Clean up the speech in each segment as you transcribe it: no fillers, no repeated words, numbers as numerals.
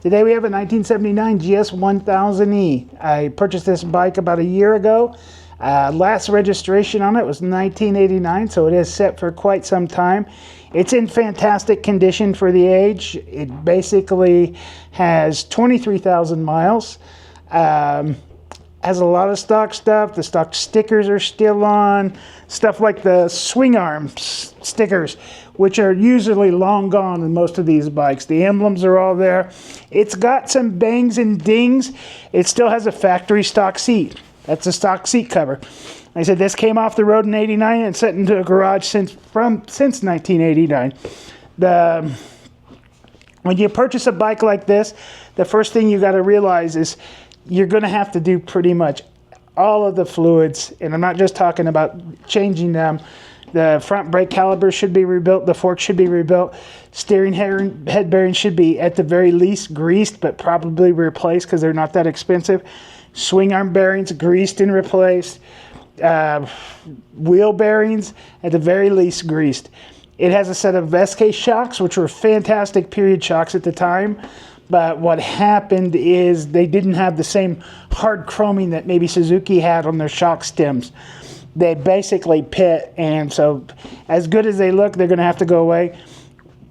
Today we have a 1979 GS1000E. I purchased this bike about a year ago. Last registration on it was 1989, so it is set for quite some time. It's in fantastic condition for the age. It basically has 23,000 miles. Has a lot of stock stuff. The stock stickers are still on. Stuff like the swing arm stickers, which are usually long gone in most of these bikes. The emblems are all there. It's got some bangs and dings. It still has a factory stock seat. That's a stock seat cover. Like I said, this came off the road in '89 and set into a garage since 1989. When you purchase a bike like this, the first thing you got to realize is you're going to have to do pretty much all of the fluids, and I'm not just talking about changing them. The front brake caliper should be rebuilt, the fork should be rebuilt, steering head bearings should be at the very least greased, but probably replaced because they're not that expensive. Swing arm bearings greased and replaced. Wheel bearings at the very least greased. It has a set of SK shocks, which were fantastic period shocks at the time. But what happened is they didn't have the same hard chroming that maybe Suzuki had on their shock stems. They basically pit, and so as good as they look, they're going to have to go away.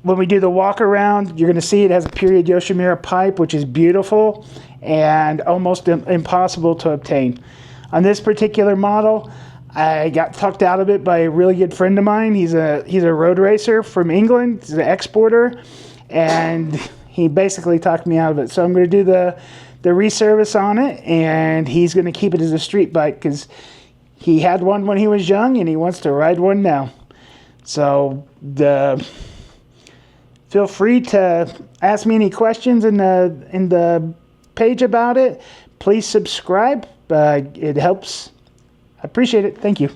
When we do the walk around, you're going to see it has a period Yoshimura pipe, which is beautiful and almost impossible to obtain. On this particular model, I got tucked out of it by a really good friend of mine. He's a road racer from England. He's an exporter, and he basically talked me out of it. So I'm going to do the reservice on it, and he's going to keep it as a street bike because he had one when he was young and he wants to ride one now. So feel free to ask me any questions in the page about it. Please subscribe. It helps. I appreciate it. Thank you.